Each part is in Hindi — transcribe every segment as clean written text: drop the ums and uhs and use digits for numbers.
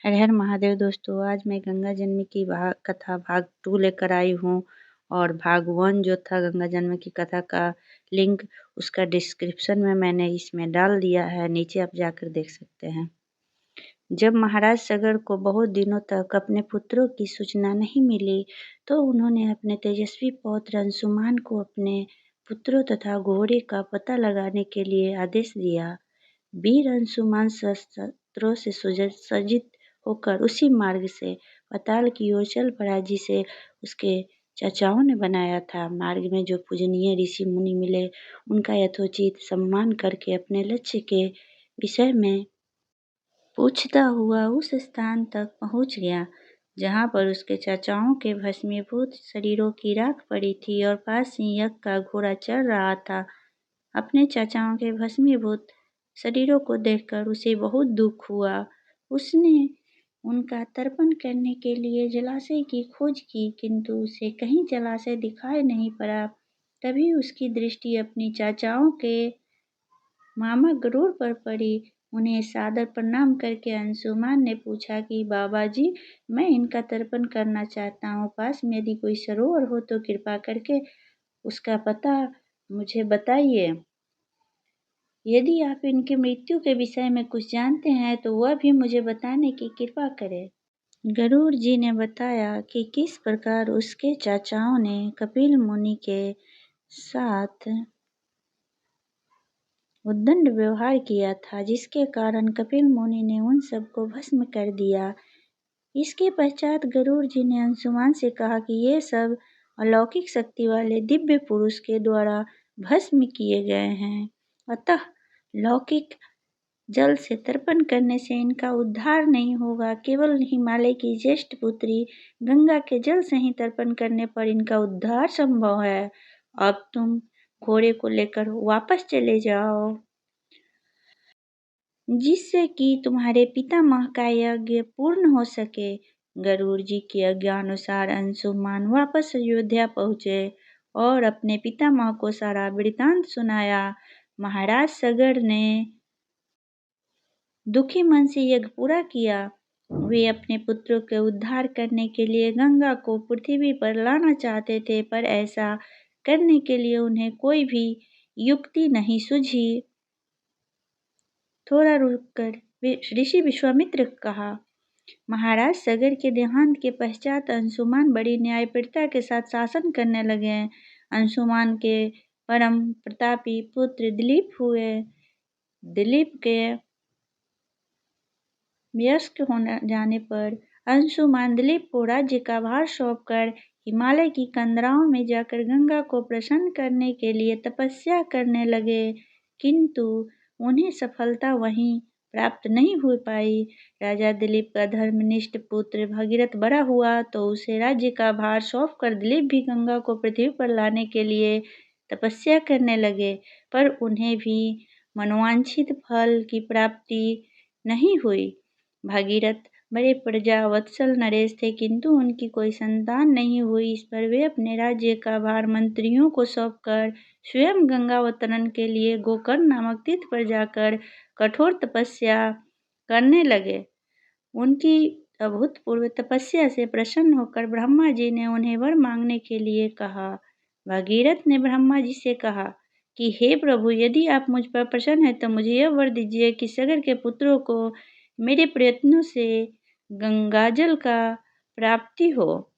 हर हर महादेव दोस्तों, आज मैं गंगा जन्म की कथा भाग 2 लेकर आई हूँ। और भाग 1 जो था गंगा जन्म की कथा का लिंक उसका डिस्क्रिप्शन में मैंने इसमें डाल दिया है, नीचे आप जाकर देख सकते हैं। जब महाराज सगर को बहुत दिनों तक अपने पुत्रों की सूचना नहीं मिली, तो उन्होंने अपने तेजस्वी पौत्र अंशुमान को अपने पुत्रों तथा घोड़े का पता लगाने के लिए आदेश दिया। वीर अंशुमान शस्त्रों से सज्जित होकर उसी मार्ग से पाताल की ओर चल पड़ा जिसे उसके चाचाओं ने बनाया था। मार्ग में जो पूजनीय ऋषि मुनि मिले, उनका यथोचित सम्मान करके अपने लक्ष्य के विषय में पूछता हुआ उस स्थान तक पहुंच गया जहां पर उसके चाचाओं के भस्मीभूत शरीरों की राख पड़ी थी और पास ही यज्ञ का घोड़ा चल रहा था। अपने चाचाओं के भस्मीभूत शरीरों को देखकर उसे बहुत दुख हुआ। उसने उनका तर्पण करने के लिए जलाशय की खोज की, किंतु उसे कहीं जलाशय दिखाई नहीं पड़ा। तभी उसकी दृष्टि अपनी चाचाओं के मामा गरुड़ पर पड़ी। उन्हें सादर प्रणाम करके अंशुमान ने पूछा कि बाबा जी, मैं इनका तर्पण करना चाहता हूँ। पास में यदि कोई सरोवर हो तो कृपा करके उसका पता मुझे बताइए। यदि आप इनकी मृत्यु के विषय में कुछ जानते हैं तो वह भी मुझे बताने की कृपा करें। गरुड़ जी ने बताया कि किस प्रकार उसके चाचाओं ने कपिल मुनि के साथ उद्दंड व्यवहार किया था, जिसके कारण कपिल मुनि ने उन सबको भस्म कर दिया। इसके पश्चात गरुड़ जी ने अंशुमान से कहा कि ये सब अलौकिक शक्ति वाले दिव्य पुरुष के द्वारा भस्म किए गए हैं, अतः लौकिक जल से तर्पण करने से इनका उद्धार नहीं होगा। केवल हिमालय की ज्येष्ठ पुत्री गंगा के जल से ही तर्पण करने पर इनका उद्धार संभव है। अब तुम घोड़े को लेकर वापस चले जाओ, जिससे कि तुम्हारे पितामह का यज्ञ पूर्ण हो सके। गरुड़ जी की आज्ञानुसार अंशुमान वापस अयोध्या पहुंचे और अपने पितामह को सारा वृतांत सुनाया। महाराज सगर ने दुखी मन से यज्ञ पूरा किया। वे अपने पुत्रों के उद्धार करने के लिए गंगा को पृथ्वी पर लाना चाहते थे, पर ऐसा करने के लिए उन्हें कोई भी युक्ति नहीं सूझी। थोड़ा रुककर ऋषि विश्वामित्र कहा, महाराज सगर के देहांत के पश्चात अंशुमान बड़ी न्यायप्रियता के साथ शासन करने लगे। अंशुमान के परम प्रतापी पुत्र दिलीप हुए। दिलीप के वयस्क होने जाने पर अंशुमान दिलीप को राज्य का भार सौंपकर हिमालय की कंदराओं में जाकर गंगा को प्रसन्न करने के लिए तपस्या करने लगे, किंतु उन्हें सफलता वहीं प्राप्त नहीं हो पाई। राजा दिलीप का धर्मनिष्ठ पुत्र भगीरथ बड़ा हुआ तो उसे राज्य का भार सौंपकर दिलीप भी गंगा को पृथ्वी पर लाने के लिए तपस्या करने लगे, पर उन्हें भी मनोवांछित फल की प्राप्ति नहीं हुई। भागीरथ बड़े प्रजावत्सल नरेश थे, किंतु उनकी कोई संतान नहीं हुई। इस पर वे अपने राज्य का भार मंत्रियों को सौंपकर स्वयं गंगा अवतरण के लिए गोकर्ण नामक तीर्थ पर जाकर कठोर तपस्या करने लगे। उनकी अभूतपूर्व तपस्या से प्रसन्न होकर ब्रह्मा जी ने उन्हें वर मांगने के लिए कहा। भागीरथ ने ब्रह्मा जी से कहा कि हे प्रभु, यदि आप मुझ पर प्रसन्न हैं तो मुझे यह वर दीजिए कि सगर के पुत्रों को मेरे प्रयत्नों से गंगाजल का प्राप्ति हो,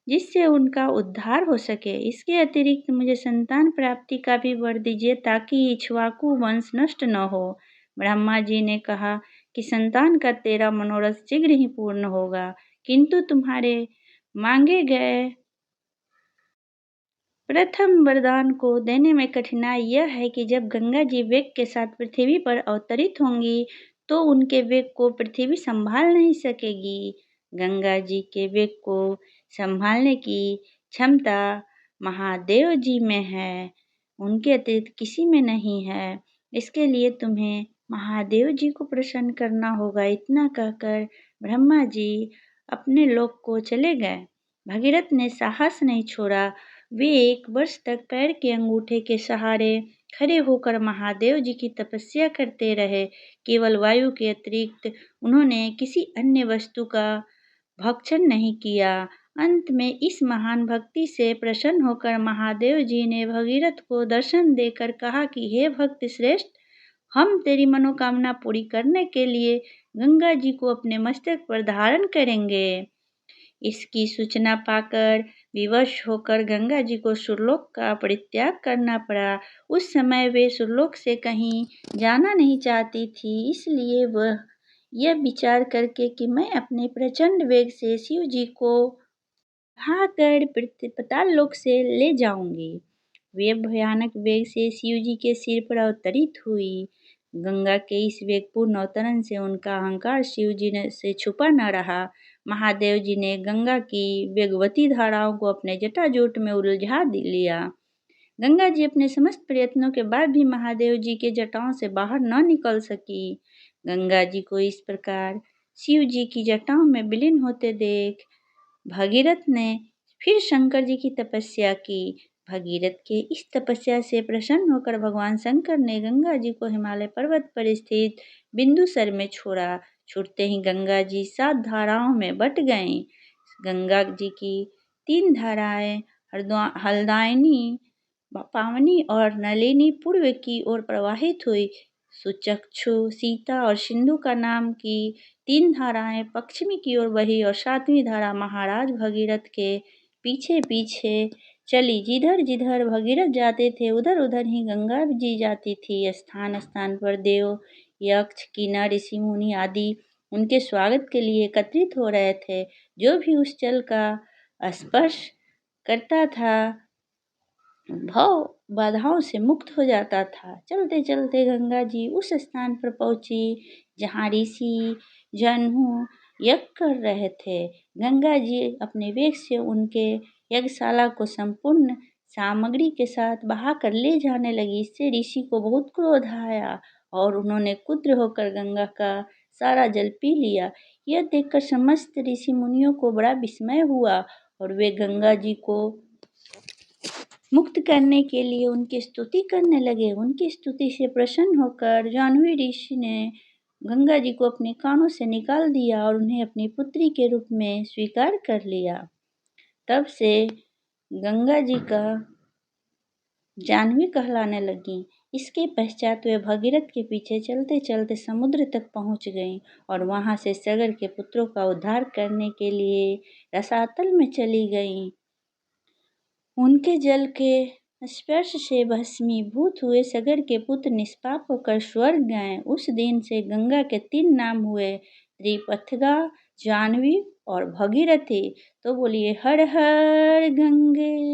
जिससे उनका उद्धार हो सके। इसके अतिरिक्त मुझे संतान प्राप्ति का भी वर दीजिए ताकि इक्ष्वाकु वंश नष्ट न हो। ब्रह्मा जी ने कहा कि संतान का तेरा मनोरथ शीघ्र ही पूर्ण होगा, किंतु तुम्हारे मांगे गए प्रथम वरदान को देने में कठिनाई यह है कि जब गंगा जी वेग के साथ पृथ्वी पर अवतरित होंगी तो उनके वेग को पृथ्वी संभाल नहीं सकेगी। गंगा जी के वेग को संभालने की क्षमता महादेव जी में है, उनके अतिरिक्त किसी में नहीं है। इसके लिए तुम्हें महादेव जी को प्रसन्न करना होगा। इतना कहकर ब्रह्मा जी अपने लोक को चले गए। भगीरथ ने साहस नहीं छोड़ा। वे 1 वर्ष तक पैर के अंगूठे के सहारे खड़े होकर महादेव जी की तपस्या करते रहे। केवल वायु के अतिरिक्त उन्होंने किसी अन्य वस्तु का भक्षण नहीं किया। अंत में इस महान भक्ति से प्रसन्न होकर महादेव जी ने भगीरथ को दर्शन देकर कहा कि हे भक्त श्रेष्ठ, हम तेरी मनोकामना पूरी करने के लिए गंगा जी को अपने मस्तक पर धारण करेंगे। इसकी सूचना पाकर विवश होकर गंगा जी को सुरलोक का परित्याग करना पड़ा। उस समय वे सुरलोक से कहीं जाना नहीं चाहती थी, इसलिए वह यह विचार करके कि मैं अपने प्रचंड वेग से शिव जी को उठाकर पाताल लोक से ले जाऊंगी। वे भयानक वेग से शिव जी के सिर पर अवतरित हुई। गंगा के इस वेगपूर्ण अवतरण से उनका अहंकार शिव जी से छुपा न रहा। महादेव जी ने गंगा की वेगवती धाराओं को अपने जटाजूट में उलझा लिया। गंगा जी अपने समस्त प्रयत्नों के बाद भी महादेव जी के जटाओं से बाहर न निकल सकी। गंगा जी को इस प्रकार शिव जी की जटाओं में विलीन होते देख भगीरथ ने फिर शंकर जी की तपस्या की। भगीरथ के इस तपस्या से प्रसन्न होकर भगवान शंकर ने गंगा जी को हिमालय पर्वत पर स्थित बिंदुसर में छोड़ा। छूटते ही गंगा जी 7 धाराओं में बट गईं। गंगा जी की 3 धाराएं हल्द्वानी, पावनी और नलिनी पूर्व की ओर प्रवाहित हुई। सुचक्षु, सीता और सिंधु का नाम की 3 धाराएं पश्चिमी की ओर बही और 7वीं धारा महाराज भगीरथ के पीछे पीछे चली। जिधर जिधर भगीरथ जाते थे उधर उधर ही गंगा जी जाती थी। स्थान स्थान पर देव, यक्ष, किन्नर, ऋषि मुनि आदि उनके स्वागत के लिए एकत्रित हो रहे थे। जो भी उस जल का स्पर्श करता था भव बाधाओं से मुक्त हो जाता था। चलते चलते गंगा जी उस स्थान पर पहुंची जहाँ ऋषि जन्मू यज्ञ कर रहे थे। गंगा जी अपने वेग से उनके यज्ञशाला को संपूर्ण सामग्री के साथ बहाकर ले जाने लगी। इससे ऋषि को बहुत क्रोध आया और उन्होंने क्रुद्ध होकर गंगा का सारा जल पी लिया। यह देखकर समस्त ऋषि मुनियों को बड़ा विस्मय हुआ और वे गंगा जी को मुक्त करने के लिए उनकी स्तुति करने लगे। उनकी स्तुति से प्रसन्न होकर जाह्नवी ऋषि ने गंगा जी को अपने कानों से निकाल दिया और उन्हें अपनी पुत्री के रूप में स्वीकार कर लिया। तब से गंगा जी का जाह्नवी कहलाने लगी। इसके पश्चात वे भगीरथ के पीछे चलते चलते समुद्र तक पहुंच गईं और वहां से सगर के पुत्रों का उद्धार करने के लिए रसातल में चली गईं। उनके जल के स्पर्श से भस्मीभूत हुए सगर के पुत्र निष्पाप होकर स्वर्ग गए। उस दिन से गंगा के 3 नाम हुए, त्रिपथगा, जाह्नवी और भगीरथी। तो बोलिए हर हर गंगे।